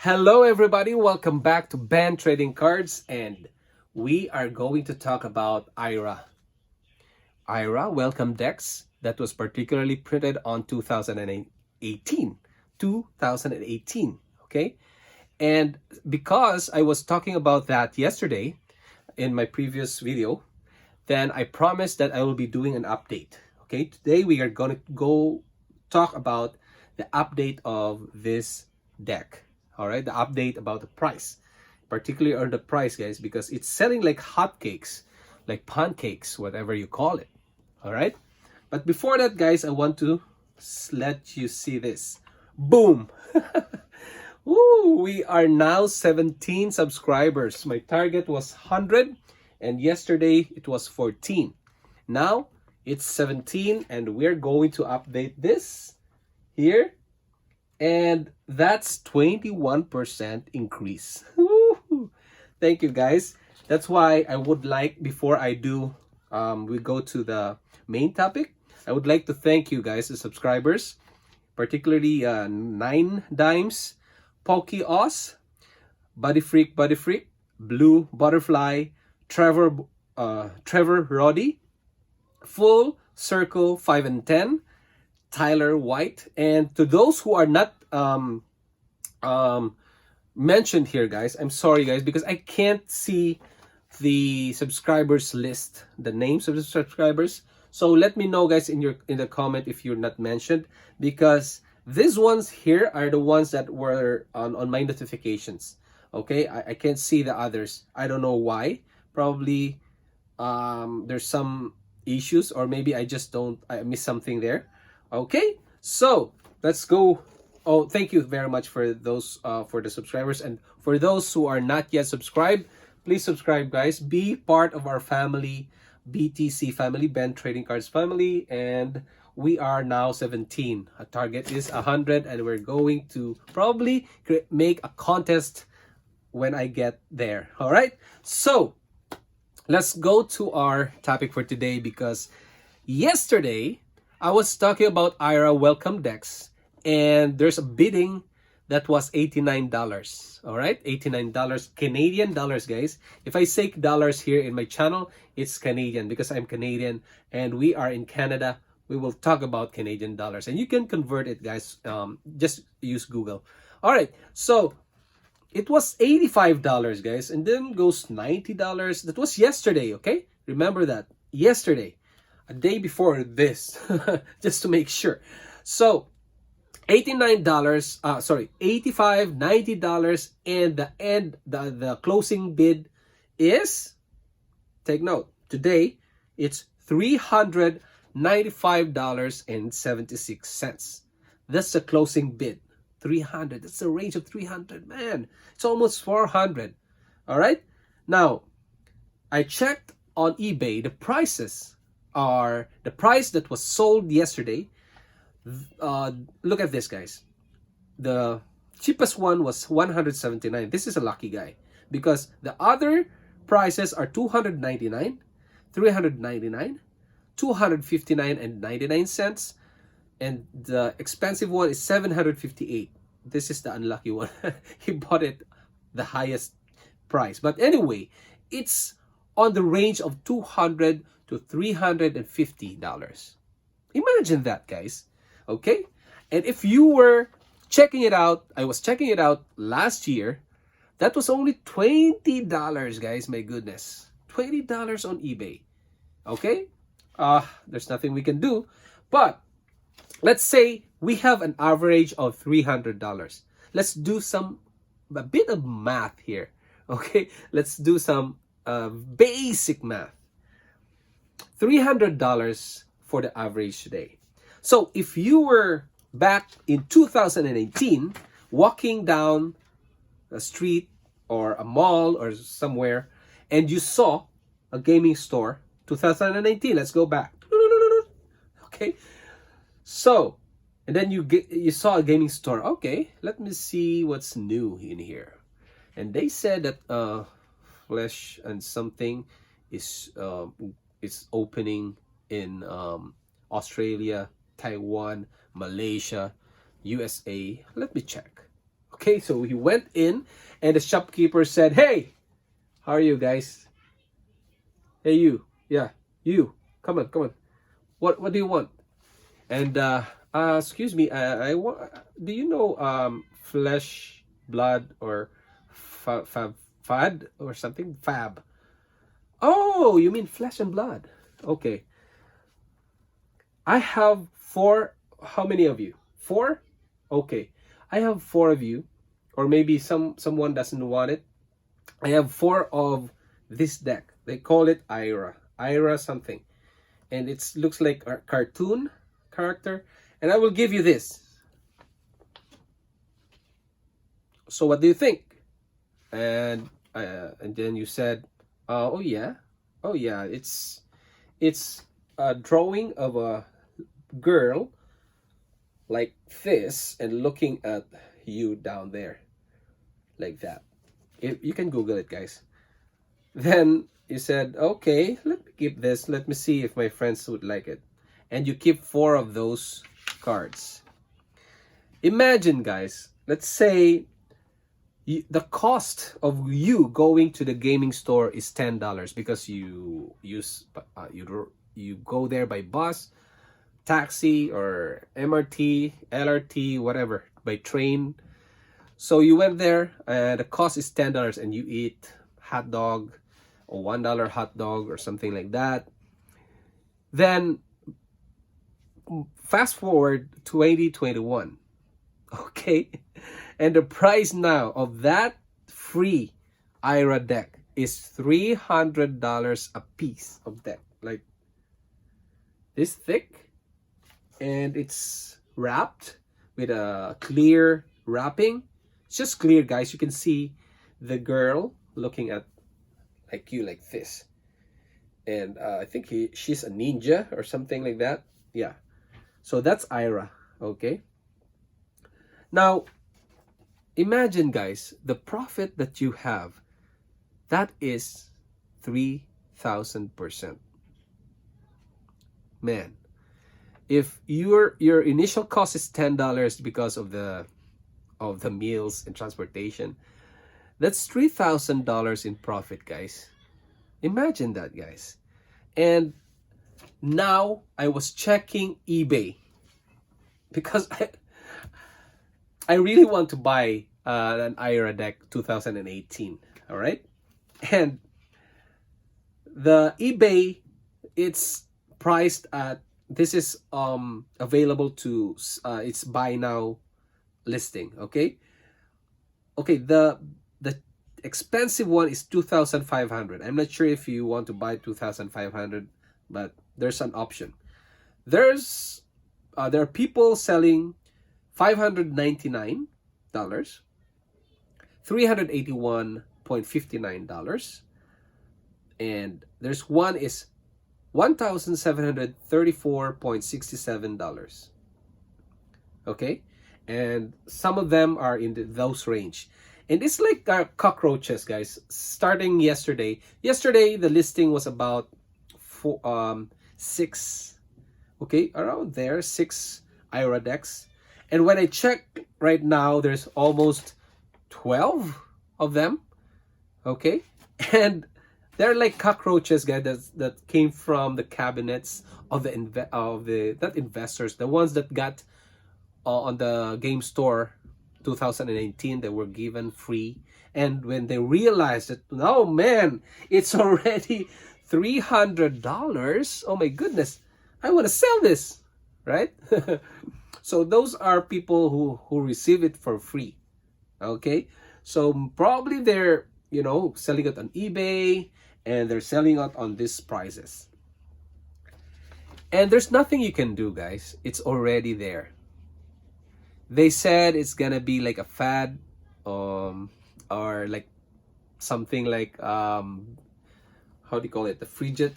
Hello everybody, welcome back to Band Trading Cards, and we are going to talk about IRA. IRA welcome decks that was particularly printed on 2018. 2018, okay? And because I was talking about that yesterday in my previous video, then I promised that I will be doing an update. Okay, today we are going to go talk about the update of this deck. All right, the update about the price, particularly on the price, guys, because it's selling like hotcakes, like pancakes, whatever you call it. All right, but before that, guys, I want to let you see this. Boom! Woo, we are now 17 subscribers. My target was 100 and yesterday it was 14. Now it's 17 and we're going to update this here, and that's 21% increase. Thank you, guys. That's why I would like, before I do we go to the main topic, I would like to thank you guys, the subscribers, particularly 9 Dimes, Pokey Oz, Buddy Freak, Blue Butterfly, Trevor Roddy, Full Circle 5 and 10, Tyler White, and to those who are not mentioned here, guys, I'm sorry, guys, because I can't see the subscribers list, the names of the subscribers. So let me know, guys, in the comment if you're not mentioned, because these ones here are the ones that were on my notifications. Okay, I can't see the others. I don't know why. Probably there's some issues, or maybe I missed something there. Okay, so let's go. Oh, thank you very much for those for the subscribers, and for those who are not yet subscribed, please subscribe, guys. Be part of our family, BTC family, Band Trading Cards family, and we are now 17. Our target is 100, and we're going to probably make a contest when I get there. All right, so let's go to our topic for today, because yesterday I was talking about IRA welcome decks, and there's a bidding that was $89. All right, $89 Canadian dollars, guys. If I say dollars here in my channel, it's Canadian because I'm Canadian and we are in Canada. We will talk about Canadian dollars, and you can convert it, guys. Just use Google. All right, so it was $85, guys, and then goes $90. That was yesterday, okay? Remember that. Yesterday, a day before this, just to make sure. So $89, $85, $90, and the closing bid is, take note, today it's $395.76. That's the closing bid. 300. That's a range of 300. Man, it's almost 400. All right. Now, I checked on eBay. The prices are the price that was sold yesterday. Look at this, guys. The cheapest one was 179. This is a lucky guy because the other prices are 299, 399, 259 and 99 cents. And the expensive one is 758. This is the unlucky one. He bought it the highest price. But anyway, it's on the range of $200 to $350. Imagine that, guys. Okay? And if you were checking it out, I was checking it out last year, that was only $20, guys. My goodness. $20 on eBay. Okay? There's nothing we can do. But let's say we have an average of $300. Let's do a bit of math here. Okay, let's do some basic math. $300 for the average today. So if you were back in 2018 walking down a street or a mall or somewhere, and you saw a gaming store, 2019, let's go back. Okay, so, and then you saw a gaming store. Okay, let me see what's new in here. And they said that Flesh and something is opening in Australia, Taiwan, Malaysia, USA. Let me check. Okay, so he went in, and the shopkeeper said, "Hey, how are you guys? Hey, you, yeah, you, come on, come on. What do you want?" And excuse me, I want. Do you know flesh, blood, or fad or something? Fab. Oh, you mean flesh and blood? Okay. I have four. How many of you? Four? Okay. I have four of you, or maybe someone doesn't want it. I have four of this deck. They call it IRA. IRA something. And it looks like a cartoon character. And I will give you this. So what do you think? And then you said, oh yeah, oh yeah, it's a drawing of a girl like this and looking at you down there like that. You can Google it, guys. Then you said, okay, let me keep this. Let me see if my friends would like it. And you keep four of those cards. Imagine, guys, let's say the cost of you going to the gaming store is $10 because you you go there by bus, taxi, or MRT, LRT, whatever, by train. So you went there, and the cost is $10, and you eat hot dog, or $1 hot dog, or something like that. Then fast forward 2021, okay, and the price now of that free IRA deck is $300 a piece of deck, like this thick, and it's wrapped with a clear wrapping. It's just clear, guys. You can see the girl looking at like you like this, and I think she's a ninja or something like that. Yeah, so that's IRA. Okay, now imagine, guys, the profit that you have, that is 3,000%. Man, if your initial cost is $10 because of the meals and transportation, that's $3,000 in profit, guys. Imagine that, guys. And now I was checking eBay because I really want to buy an IRA deck 2018. All right, and the eBay, it's priced at, this is available to it's buy now listing. Okay, the expensive one is 2,500. I'm not sure if you want to buy 2,500, but there's an option. There are people selling $599, $381.59, and there's one is $1,734.67. Okay, and some of them are in those range, and it's like cockroaches, guys. Starting yesterday the listing was about six, okay, around there, 6 IRA decks, and when I check right now, there's almost 12 of them. Okay, and they're like cockroaches, guys, that came from the cabinets of the not investors, the ones that got on the game store 2019, they were given free. And when they realized that, oh man, it's already $300, oh my goodness, I want to sell this, right? So those are people who receive it for free. Okay, so probably they're selling it on eBay, and they're selling it on these prices, and there's nothing you can do, guys. It's already there. They said it's gonna be like a fad, or like something like how do you call it, the fidget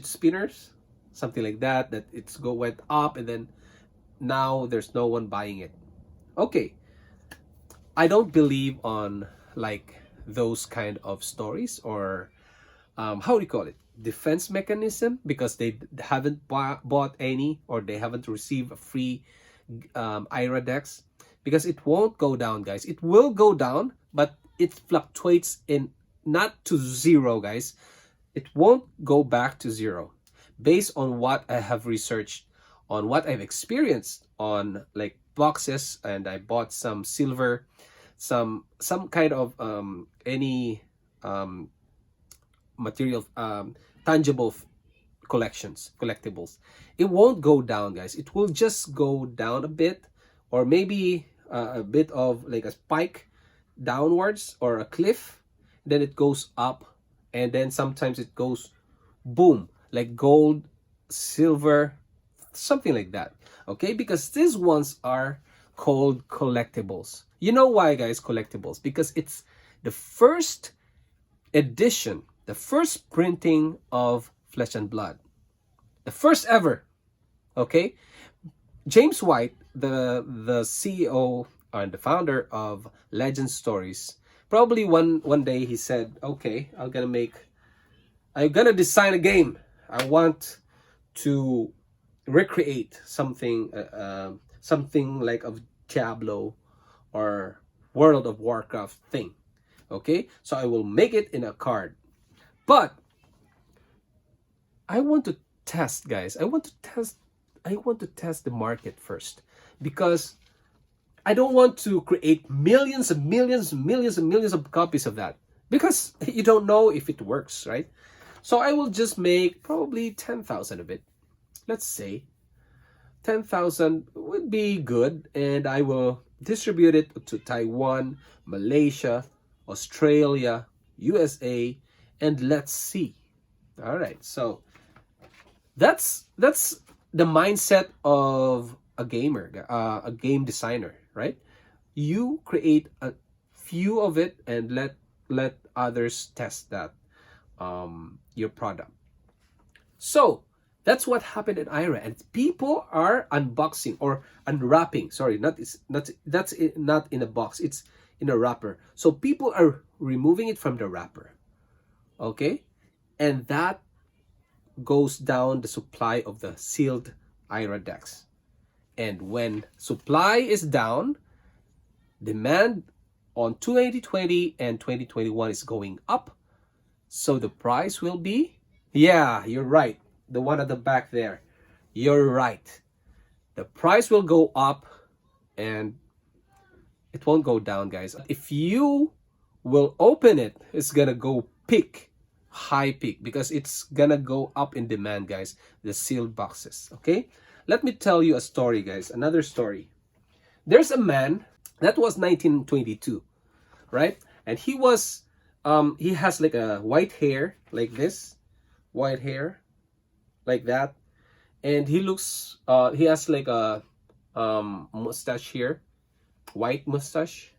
spinners, something like that went up, and then now there's no one buying it. Okay, I don't believe on like those kind of stories, or how do you call it, defense mechanism, because they haven't bought any, or they haven't received a free IRA decks. because it won't go down, guys. It will go down, but it fluctuates in not to zero, guys. It won't go back to zero. Based on what I have researched, on what I've experienced on like boxes, and I bought some silver, some kind of any material, tangible collectibles. It won't go down, guys. It will just go down a bit, or maybe a bit of like a spike downwards or a cliff. Then it goes up, and then sometimes it goes boom, like gold, silver, something like that. Okay, because these ones are called collectibles. You know why, guys? Collectibles, because it's the first edition, the first printing of Flesh and Blood, the first ever. Okay, James White, the CEO and the founder of Legend Stories, probably one day he said, okay, I'm gonna design a game. I want to recreate something something like of Diablo or World of Warcraft thing. Okay, so I will make it in a card, but I want to test, guys. I want to test the market first, because I don't want to create millions and millions and millions and millions of copies of that, because you don't know if it works, right? So I will just make probably 10,000 of it. Let's say 10,000 would be good, and I will distribute it to Taiwan, Malaysia, Australia, USA, and let's see. All right, so that's the mindset of a gamer, a game designer, right? You create a few of it and let others test that your product. So that's what happened in IRA, and people are unboxing or unwrapping. Sorry, that's not in a box. It's in a wrapper. So people are removing it from the wrapper. Okay, and that goes down the supply of the sealed IRA decks. And when supply is down, demand on 2020 and 2021 is going up. So the price will be, yeah, you're right. The one at the back there. You're right. The price will go up and it won't go down, guys. If you will open it, it's gonna go peak, high peak, because it's gonna go up in demand, guys. The sealed boxes. Okay, let me tell you a story, guys. Another story. There's a man that was 1922, right? And he has like a white hair like this, white hair like that, and he has like a mustache here, white mustache.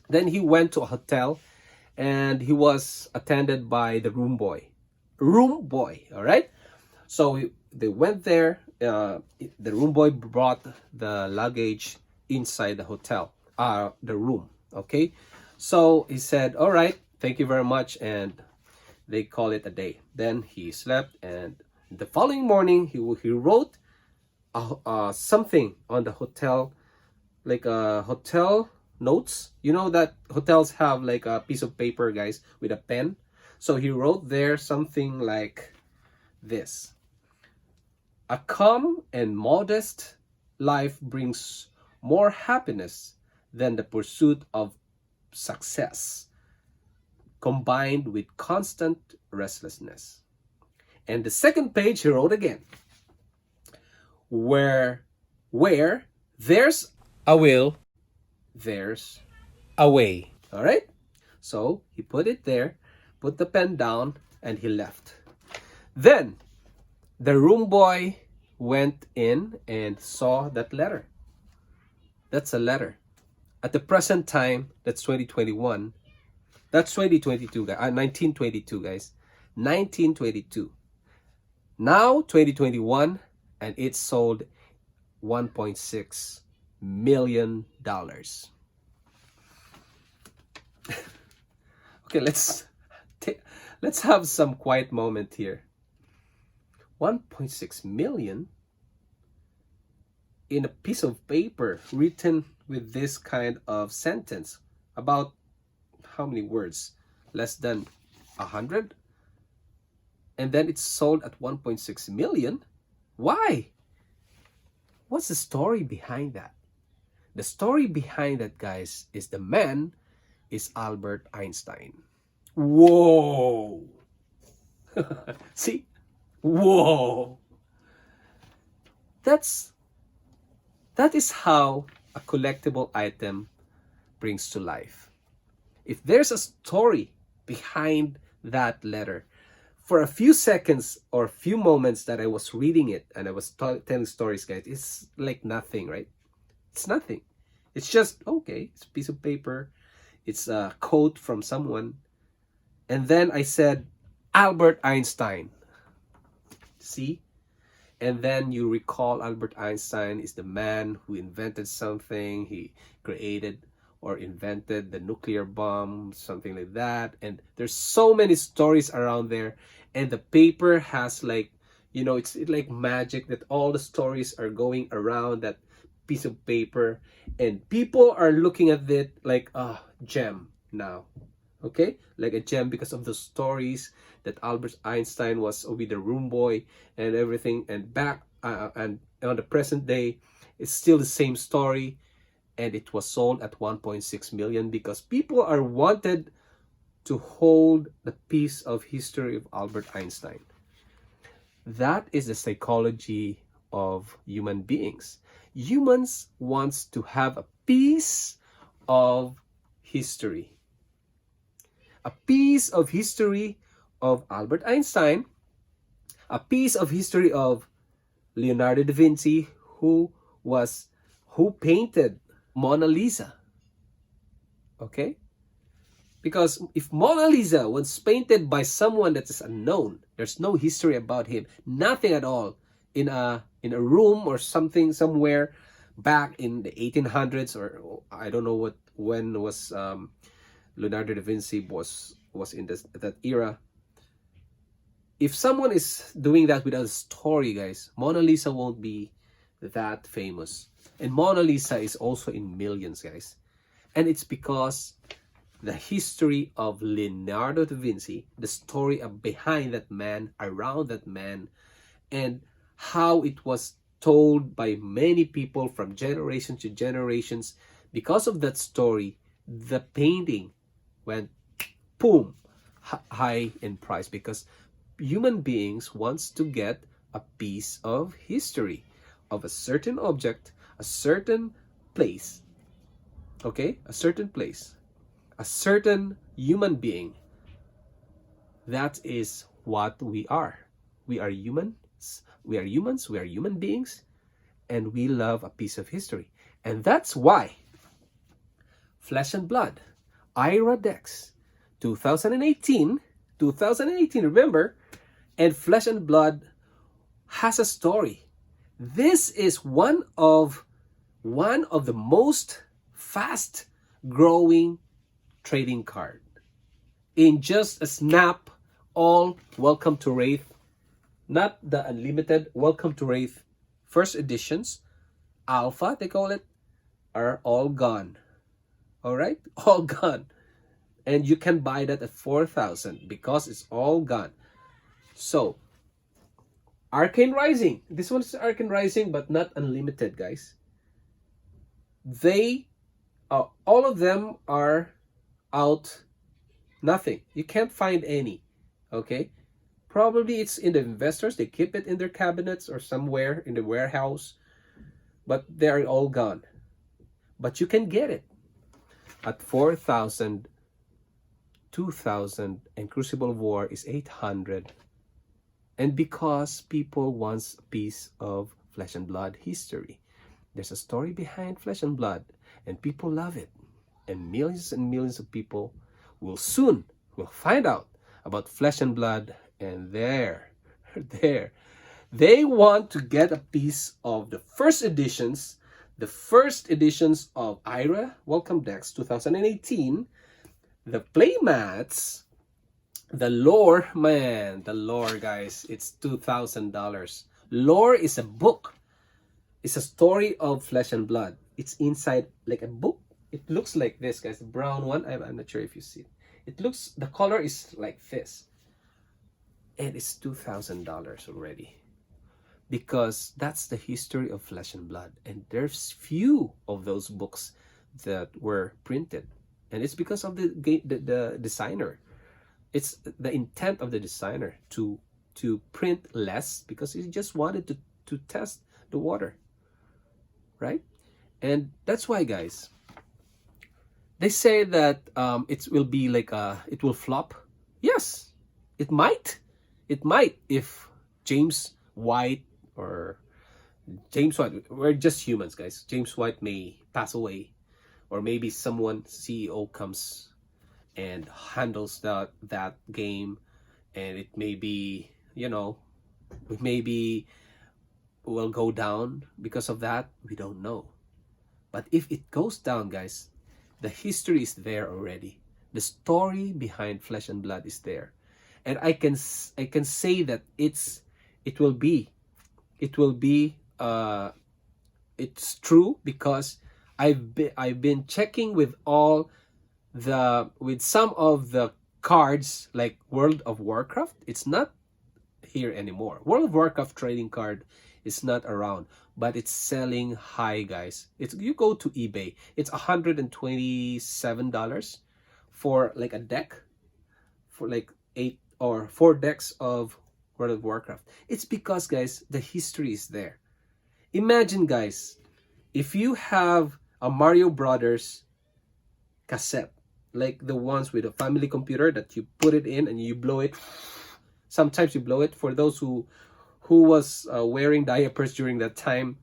Then he went to a hotel, and he was attended by the room boy. All right, so they went there. The room boy brought the luggage inside the hotel, the room. Okay, so he said, all right, thank you very much, and they call it a day. Then he slept, and the following morning he wrote something on the hotel, like hotel notes. You know that hotels have like a piece of paper, guys, with a pen. So he wrote there something like this: a calm and modest life brings more happiness than the pursuit of success, combined with constant restlessness. And the second page he wrote again: where there's a will, there's a way. All right, so he put it there, put the pen down, and he left. Then the room boy went in and saw that letter. That's a letter. At the present time, that's 2021. That's 2022, guys. 1922, guys. 1922. Now 2021, and it sold $1.6 million. Okay, let's have some quiet moment here. 1.6 million in a piece of paper written with this kind of sentence, about how many words? Less than 100. And then it's sold at 1.6 million. Why? What's the story behind that? The story behind that, guys, is the man is Albert Einstein. Whoa! See? Whoa! That is how a collectible item brings to life. If there's a story behind that letter, for a few seconds or a few moments that I was reading it and I was telling stories, guys, it's like nothing, right? It's nothing. It's just, okay, it's a piece of paper. It's a quote from someone. And then I said, Albert Einstein. See? And then you recall Albert Einstein is the man who invented something. He created or invented the nuclear bomb, something like that. And there's so many stories around there. And the paper has like, you know, it's like magic that all the stories are going around that piece of paper. And people are looking at it like a gem now. Okay? Like a gem because of the stories that Albert Einstein was with the room boy and everything. And back and on the present day, it's still the same story. And it was sold at 1.6 million because people are wanted to hold the piece of history of Albert Einstein. That is the psychology of human beings. Humans wants to have a piece of history. A piece of history of Albert Einstein. A piece of history of Leonardo da Vinci, who painted Mona Lisa. Okay? Because if Mona Lisa was painted by someone that is unknown, there's no history about him, nothing at all, in a room or something somewhere back in the 1800s, or I don't know when was Leonardo da Vinci was in that era. If someone is doing that without a story, guys, Mona Lisa won't be that famous. And Mona Lisa is also in millions, guys. And it's because the history of Leonardo da Vinci, the story behind that man, around that man, and how it was told by many people from generation to generations. Because of that story, the painting went boom, high in price, because human beings wants to get a piece of history of a certain object, a certain place. Okay? A certain place. A certain human being. That is what we are. We are humans. We are humans. We are human beings. And we love a piece of history. And that's why Flesh and Blood, IRA decks, 2018, remember, and Flesh and Blood has a story. This is one of the most fast growing trading card. In just a snap, all Welcome to Wraith, not the unlimited, Welcome to Wraith first editions, alpha they call it, are all gone. All right, all gone. And you can buy that at 4,000 because it's all gone. So Arcane Rising, this one's Arcane Rising, but not unlimited, guys. They all of them are out. Nothing. You can't find any. Okay, probably it's in the investors. They keep it in their cabinets or somewhere in the warehouse, but they're all gone. But you can get it at 4,000, 2,000, and Crucible of War is 800. And because people want a piece of Flesh and Blood history, there's a story behind Flesh and Blood, and people love it. And millions of people will soon find out about Flesh and Blood, and they want to get a piece of the first editions of IRA Welcome Decks 2018, the playmats, the lore, man, the lore, guys, it's $2,000. Lore is a book. It's a story of flesh and blood. It's inside like a book. It looks like this, guys. The brown one. I'm not sure if you see it. It looks, the color is like this. And it's $2,000 already. Because that's the history of flesh and blood. And there's few of those books that were printed. And it's because of the designer. It's the intent of the designer to print less because he just wanted to test the water, right? And that's why, guys, they say that it will be like it will flop. Yes, it might. It might if James White or James White, we're just humans, guys. James White may pass away, or maybe someone CEO comes and handles that game, and it may be, you know, maybe will go down because of that. We don't know. But if it goes down, guys, the history is there already. The story behind flesh and blood is there, and I can say that it will be it's true because I've been checking with some of the cards like World of Warcraft. It's not here anymore. World of Warcraft trading card is not around, but it's selling high, guys. It's, you go to eBay, it's $127 for like a deck, for like 8 or 4 decks of World of Warcraft. It's because, guys, the history is there. Imagine, guys, if you have a Mario Brothers cassette, like the ones with a family computer that you put it in and you blow it. Sometimes you blow it. For those who was wearing diapers during that time,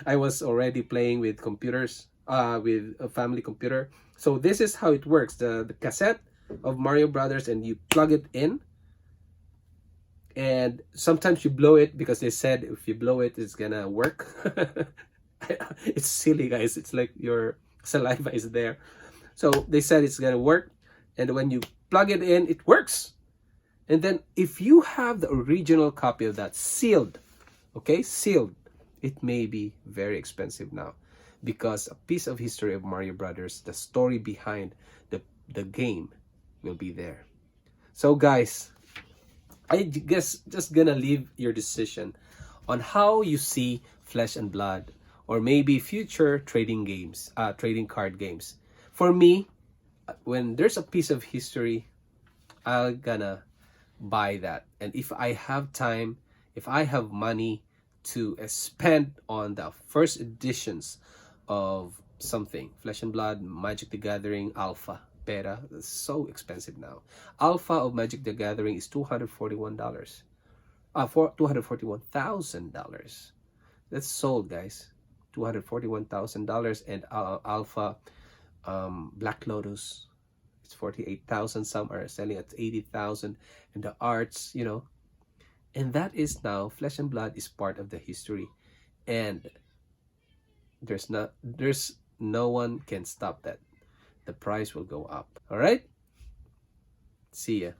I was already playing with computers, with a family computer. So this is how it works. The cassette of Mario Brothers, and you plug it in. And sometimes you blow it because they said if you blow it, it's gonna work. It's silly, guys. It's like your saliva is there. So they said it's gonna work. And when you plug it in, it works. And then if you have the original copy of that sealed, okay, sealed, it may be very expensive now, because a piece of history of Mario Brothers, the story behind the game will be there. So, guys, I guess just gonna leave your decision on how you see Flesh and Blood, or maybe future trading games, trading card games. For me, when there's a piece of history, I'm gonna buy that. And if I have time, if I have money to spend on the first editions of something, Flesh and Blood, Magic the Gathering, Alpha, Beta, it's so expensive now. Alpha of Magic the Gathering is $241. For $241,000. That's sold, guys. $241,000. And Alpha Black Lotus, it's 48,000. Some are selling at 80,000. And the arts, you know, and that is now Flesh and Blood is part of the history, and there's no one can stop that. The price will go up. All right, see ya.